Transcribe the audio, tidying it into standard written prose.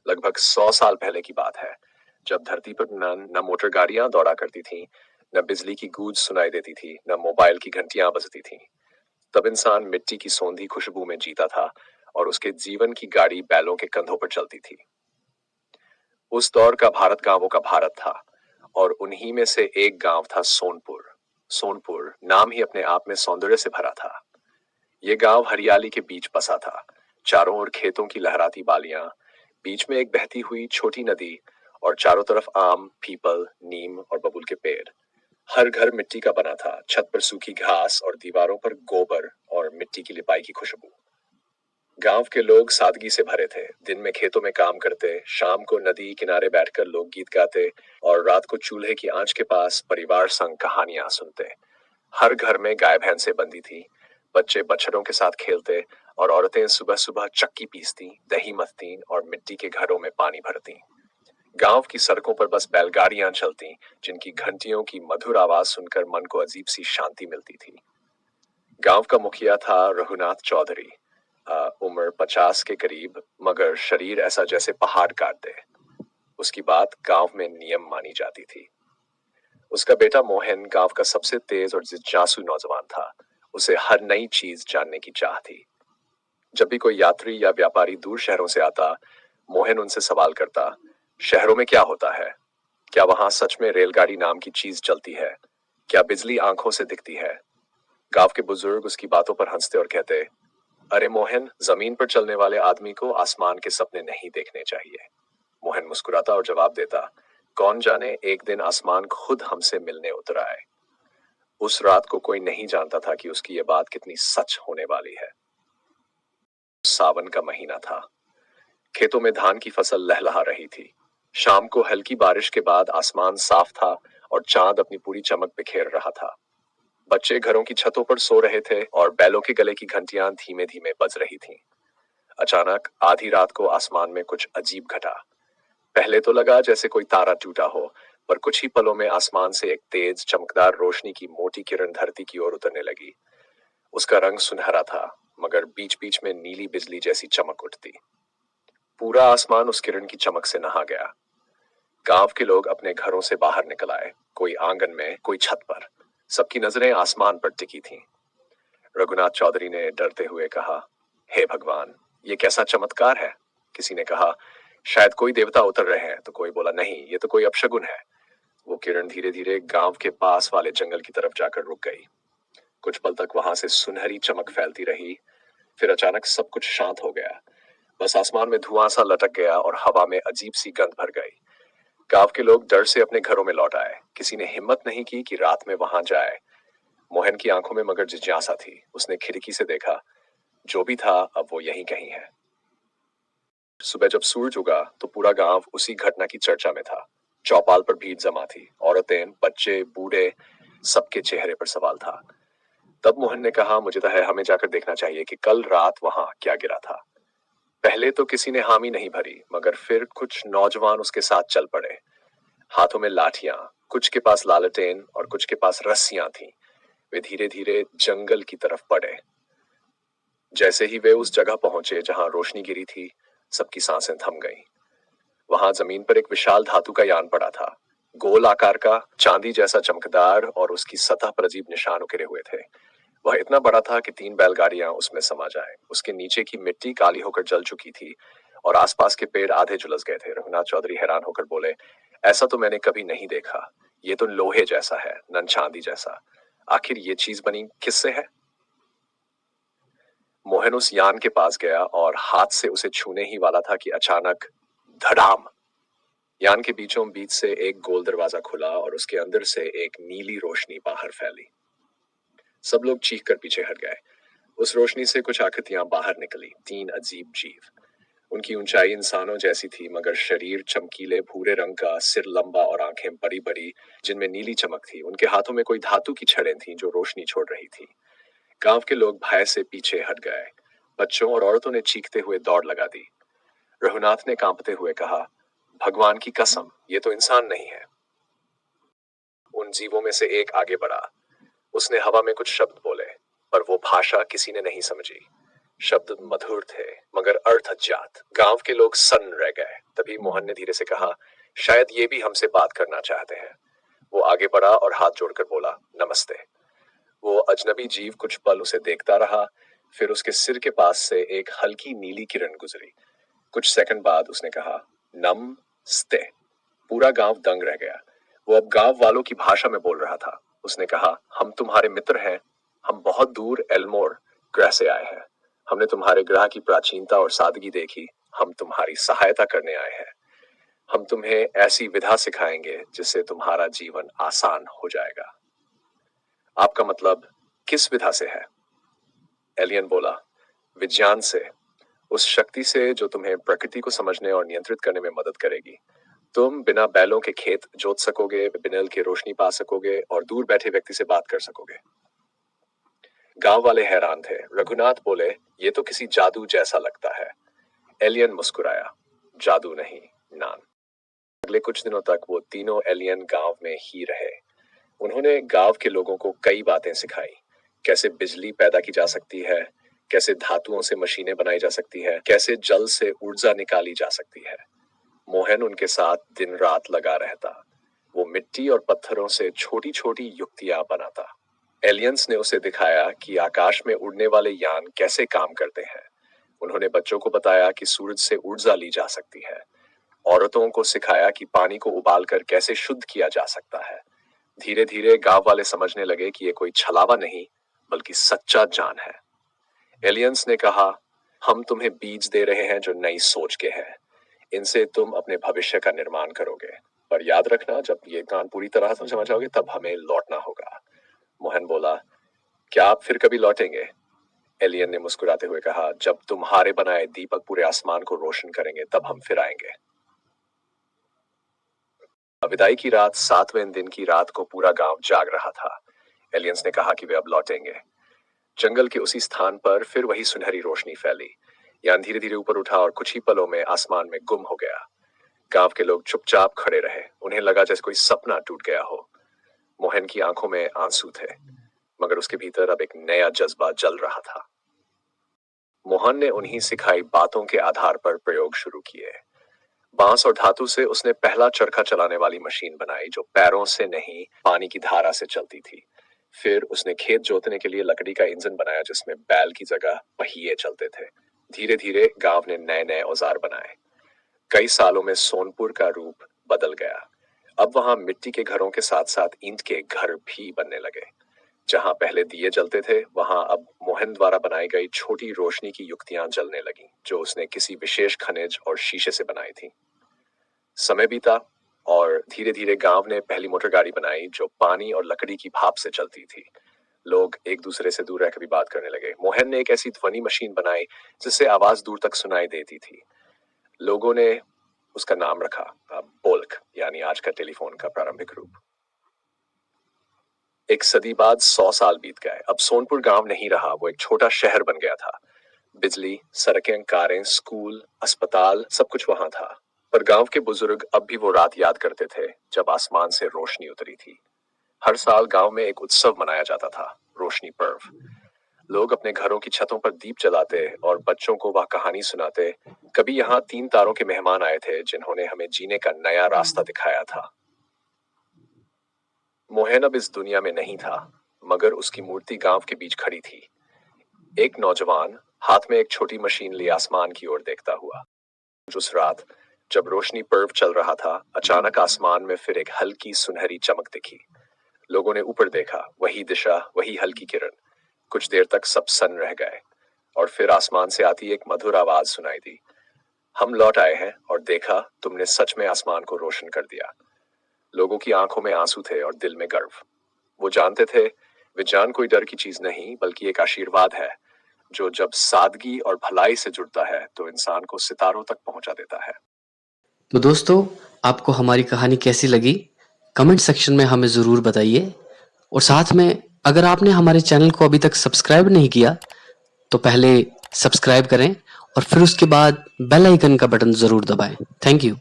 लगभग 100 साल पहले की बात है, जब धरती पर न मोटर गाड़ियां दौड़ा करती थीं, न बिजली की गूंज सुनाई देती थी, न मोबाइल की घंटियां बजती थीं। तब इंसान मिट्टी की सौंधी खुशबू में जीता था और उसके जीवन की गाड़ी बैलों के कंधों पर चलती थी। उस दौर का भारत गांवों का भारत था और उन्हीं में से एक गांव था सोनपुर। सोनपुर नाम ही अपने आप में सौंदर्य से भरा था। ये गांव हरियाली के बीच बसा था। चारों ओर खेतों की लहराती बालियां, बीच में एक बहती हुई छोटी नदी और चारों तरफ आम, पीपल, नीम और बबूल के पेड़। हर घर मिट्टी का बना था, छत पर सूखी घास और दीवारों पर गोबर और मिट्टी की लिपाई की खुशबू। गांव के लोग सादगी से भरे थे। दिन में खेतों में काम करते, शाम को नदी किनारे बैठकर लोकगीत गाते और रात को चूल्हे की आंच के पास परिवार संग कहानियां सुनते। हर घर में गाय भैंसें बंधी थी। बच्चे बछड़ों के साथ खेलते और औरतें सुबह सुबह चक्की पीसती, दही मथती और मिट्टी के घरों में पानी भरती। गांव की सड़कों पर बस बैलगाड़ियां चलती, जिनकी घंटियों की मधुर आवाज सुनकर मन को अजीब सी शांति मिलती थी। गांव का मुखिया था रघुनाथ चौधरी। उम्र 50 के करीब, मगर शरीर ऐसा जैसे पहाड़ काट दे। उसकी बात गांव में नियम मानी जाती थी। उसका बेटा मोहन गांव का सबसे तेज और जिज्ञासु नौजवान था। उसे हर नई चीज जानने की चाह थी। जब भी कोई यात्री या व्यापारी दूर शहरों से आता, मोहन उनसे सवाल करता, शहरों में क्या होता है? क्या वहां सच में रेलगाड़ी नाम की चीज चलती है? क्या बिजली आंखों से दिखती है? गांव के बुजुर्ग उसकी बातों पर हंसते और कहते, अरे मोहन, जमीन पर चलने वाले आदमी को आसमान के सपने नहीं देखने चाहिए। मोहन मुस्कुराता और जवाब देता, कौन जाने एक दिन आसमान खुद हमसे मिलने उतर आए। उस रात को कोई नहीं जानता था कि उसकी ये बात कितनी सच होने वाली है। सावन का महीना था। खेतों में धान की फसल लहलहा रही थी। शाम को हल्की बारिश के बाद आसमान साफ था और चांद अपनी पूरी चमक बिखेर रहा था। बच्चे घरों की छतों पर सो रहे थे और बैलों के गले की घंटियां धीमे धीमे बज रही थीं। अचानक आधी रात को आसमान में कुछ अजीब घटा। पहले तो लगा जैसे कोई तारा टूटा हो, पर कुछ ही पलों में आसमान से एक तेज चमकदार रोशनी की मोटी किरण धरती की ओर उतरने लगी। उसका रंग सुनहरा था, मगर बीच बीच में नीली बिजली जैसी चमक उठती। पूरा आसमान उस किरण की चमक से नहा गया। गांव के लोग अपने घरों से बाहर निकल आए, कोई आंगन में, कोई छत पर। सबकी नजरें आसमान पर टिकी थीं। रघुनाथ चौधरी ने डरते हुए कहा, हे भगवान, ये कैसा चमत्कार है? किसी ने कहा, शायद कोई देवता उतर रहे हैं। तो कोई बोला, नहीं, ये तो कोई अपशगुन है। वो किरण धीरे धीरे गांव के पास वाले जंगल की तरफ जाकर रुक गई। कुछ पल तक वहां से सुनहरी चमक फैलती रही, फिर अचानक सब कुछ शांत हो गया। बस आसमान में धुआं सा लटक गया और हवा में अजीब सी गंध भर गई। गांव के लोग डर से अपने घरों में लौट आए। किसी ने हिम्मत नहीं की कि रात में वहां जाए। मोहन की आंखों में मगर जिज्ञासा थी। उसने खिड़की से देखा, जो भी था अब वो यहीं कहीं है। सुबह जब सूरज उगा तो पूरा गांव उसी घटना की चर्चा में था। चौपाल पर भीड़ जमा थी। औरतें, बच्चे, बूढ़े, सबके चेहरे पर सवाल था। तब मोहन ने कहा, मुझे तो है, हमें जाकर देखना चाहिए कि कल रात वहां क्या गिरा था। पहले तो किसी ने हामी नहीं भरी, मगर फिर कुछ नौजवान उसके साथ चल पड़े। हाथों में लाठियां, कुछ के पास लालटेन और कुछ के पास रस्सियां थीं। वे धीरे धीरे जंगल की तरफ बढ़े। जैसे ही वे उस जगह पहुंचे जहां रोशनी गिरी थी, सबकी सांसें थम गईं। वहां जमीन पर एक विशाल धातु का यान पड़ा था, गोल आकार का, चांदी जैसा चमकदार, और उसकी सतह पर अजीब निशान उकेरे हुए थे। वह इतना बड़ा था कि 3 बैलगाड़ियां उसमें समा जाए। उसके नीचे की मिट्टी काली होकर जल चुकी थी और आसपास के पेड़ आधे झुलस गए थे। रघुनाथ चौधरी हैरान होकर बोले, ऐसा तो मैंने कभी नहीं देखा। ये तो लोहे जैसा है, नन चांदी जैसा। आखिर ये चीज बनी किससे है? मोहन उस यान के पास गया और हाथ से उसे छूने ही वाला था कि अचानक धड़ाम! यान के बीचों बीच से एक गोल दरवाजा खुला और उसके अंदर से एक नीली रोशनी बाहर फैली। सब लोग चीख कर पीछे हट गए। उस रोशनी से कुछ आकृतियां बाहर निकली, 3 अजीब जीव। उनकी ऊंचाई इंसानों जैसी थी, मगर शरीर चमकीले भूरे रंग का, सिर लंबा और आंखें बड़ी बड़ी जिनमें नीली चमक थी। उनके हाथों में कोई धातु की छड़ें थीं जो रोशनी छोड़ रही थी। गांव के लोग भय से पीछे हट गए। बच्चों और औरतों ने चीखते हुए दौड़ लगा दी। रघुनाथ ने कांपते हुए कहा, भगवान की कसम, ये तो इंसान नहीं है। उन जीवों में से एक आगे बढ़ा। उसने हवा में कुछ शब्द बोले, पर वो भाषा किसी ने नहीं समझी। शब्द मधुर थे, मगर अर्थ अज्ञात। गांव के लोग सन्न रह गए। तभी मोहन ने धीरे से कहा, शायद ये भी हमसे बात करना चाहते हैं। वो आगे बढ़ा और हाथ जोड़कर बोला, नमस्ते। वो अजनबी जीव कुछ पल उसे देखता रहा, फिर उसके सिर के पास से एक हल्की नीली किरण गुजरी। कुछ सेकंड बाद उसने कहा, नमस्ते। पूरा गांव दंग रह गया। वो अब गांव वालों की भाषा में बोल रहा था। उसने कहा, हम तुम्हारे मित्र हैं। हम बहुत दूर एल्मोर ग्रह से आए हैं। हमने तुम्हारे ग्रह की प्राचीनता और सादगी देखी। हम तुम्हारी सहायता करने आए हैं। हम तुम्हें ऐसी विधा सिखाएंगे जिससे तुम्हारा जीवन आसान हो जाएगा। आपका मतलब किस विधा से है? एलियन बोला, विज्ञान से, उस शक्ति से जो तुम्हें प्रकृति को समझने और नियंत्रित करने में मदद करेगी। तुम बिना बैलों के खेत जोत सकोगे, बिना की रोशनी पा सकोगे और दूर बैठे व्यक्ति से बात कर सकोगे। गांव वाले हैरान थे। रघुनाथ बोले, ये तो किसी जादू जैसा लगता है। एलियन मुस्कुराया, जादू नहीं, ज्ञान। अगले कुछ दिनों तक वो तीनों एलियन गांव में ही रहे। उन्होंने गांव के लोगों को कई बातें सिखाई। कैसे बिजली पैदा की जा सकती है, कैसे धातुओं से मशीनें बनाई जा सकती है, कैसे जल से ऊर्जा निकाली जा सकती है। मोहन उनके साथ दिन रात लगा रहता। वो मिट्टी और पत्थरों से छोटी छोटी युक्तियां बनाता। एलियंस ने उसे दिखाया कि आकाश में उड़ने वाले यान कैसे काम करते हैं। उन्होंने बच्चों को बताया कि सूरज से ऊर्जा ली जा सकती है। औरतों को सिखाया कि पानी को उबालकर कैसे शुद्ध किया जा सकता है। धीरे धीरे गांव वाले समझने लगे कि ये कोई छलावा नहीं, बल्कि सच्चा ज्ञान है। एलियंस ने कहा, हम तुम्हें बीज दे रहे हैं जो नई सोच के हैं। इनसे तुम अपने भविष्य का निर्माण करोगे। पर याद रखना, जब ये ज्ञान पूरी तरह से समझ जाओगे तब हमें लौटना होगा। मोहन बोला, क्या आप फिर कभी लौटेंगे? एलियन ने मुस्कुराते हुए कहा, जब तुम्हारे बनाए दीपक पूरे आसमान को रोशन करेंगे तब हम फिर आएंगे। विदाई की रात, 7वें दिन की रात को पूरा गांव जाग रहा था। एलियंस ने कहा कि वे अब लौटेंगे। जंगल के उसी स्थान पर फिर वही सुनहरी रोशनी फैली। यान धीरे धीरे ऊपर उठा और कुछ ही पलों में आसमान में गुम हो गया। गांव के लोग चुपचाप खड़े रहे। उन्हें लगा जैसे कोई सपना टूट गया हो। मोहन की आंखों में आंसू थे, मगर उसके भीतर अब एक नया जज्बा जल रहा था। मोहन ने उन्हीं सिखाई बातों के आधार पर प्रयोग शुरू किए। बांस और धातु से उसने पहला चरखा चलाने वाली मशीन बनाई जो पैरों से नहीं, पानी की धारा से चलती थी। फिर उसने खेत जोतने के लिए लकड़ी का इंजन बनाया जिसमें बैल की जगह पहिए चलते थे। धीरे धीरे गांव ने नए नए औजार बनाए। कई सालों में सोनपुर का रूप बदल गया। अब वहां मिट्टी के घरों के साथ साथ ईंट के घर भी बनने लगे। जहां पहले दिए जलते थे, वहां अब मोहन द्वारा बनाई गई छोटी रोशनी की युक्तियां जलने लगी, जो उसने किसी विशेष खनिज और शीशे से बनाई थी। समय बीता और धीरे धीरे गांव ने पहली मोटर गाड़ी बनाई जो पानी और लकड़ी की भाप से चलती थी। लोग एक दूसरे से दूर रहकर भी बात करने लगे। मोहन ने एक ऐसी ध्वनि मशीन बनाई जिससे आवाज दूर तक सुनाई देती थी। लोगों ने उसका नाम रखा बोल्क, यानी आज का टेलीफोन का प्रारंभिक रूप। एक सदी बाद 100 साल बीत गए। अब सोनपुर गांव नहीं रहा, वो एक छोटा शहर बन गया था। बिजली, सड़कें, कारें, स्कूल, अस्पताल, सब कुछ वहां था। पर गांव के बुजुर्ग अब भी वो रात याद करते थे जब आसमान से रोशनी उतरी थी। हर साल गांव में एक उत्सव मनाया जाता था, रोशनी पर्व। लोग अपने घरों की छतों पर दीप जलाते और बच्चों को वह कहानी सुनाते। कभी यहाँ 3 तारों के मेहमान आए थे जिन्होंने हमें जीने का नया रास्ता दिखाया था। मोहन अब इस दुनिया में नहीं था, मगर उसकी मूर्ति गांव के बीच खड़ी थी। एक नौजवान हाथ में एक छोटी मशीन लिए आसमान की ओर देखता हुआ। उस रात जब रोशनी पर्व चल रहा था, अचानक आसमान में फिर एक हल्की सुनहरी चमक दिखी। लोगों ने ऊपर देखा, वही दिशा, वही हल्की किरण। कुछ देर तक सब सन्न रह गए और फिर आसमान से आती एक मधुर आवाज सुनाई दी, हम लौट आए हैं और देखा तुमने सच में आसमान को रोशन कर दिया। लोगों की आंखों में आंसू थे और दिल में गर्व। वो जानते थे विज्ञान कोई डर की चीज नहीं, बल्कि एक आशीर्वाद है जो जब सादगी और भलाई से जुड़ता है तो इंसान को सितारों तक पहुंचा देता है। तो दोस्तों, आपको हमारी कहानी कैसी लगी कमेंट सेक्शन में हमें ज़रूर बताइए। और साथ में अगर आपने हमारे चैनल को अभी तक सब्सक्राइब नहीं किया तो पहले सब्सक्राइब करें और फिर उसके बाद बेल आइकन का बटन ज़रूर दबाएं। Thank you.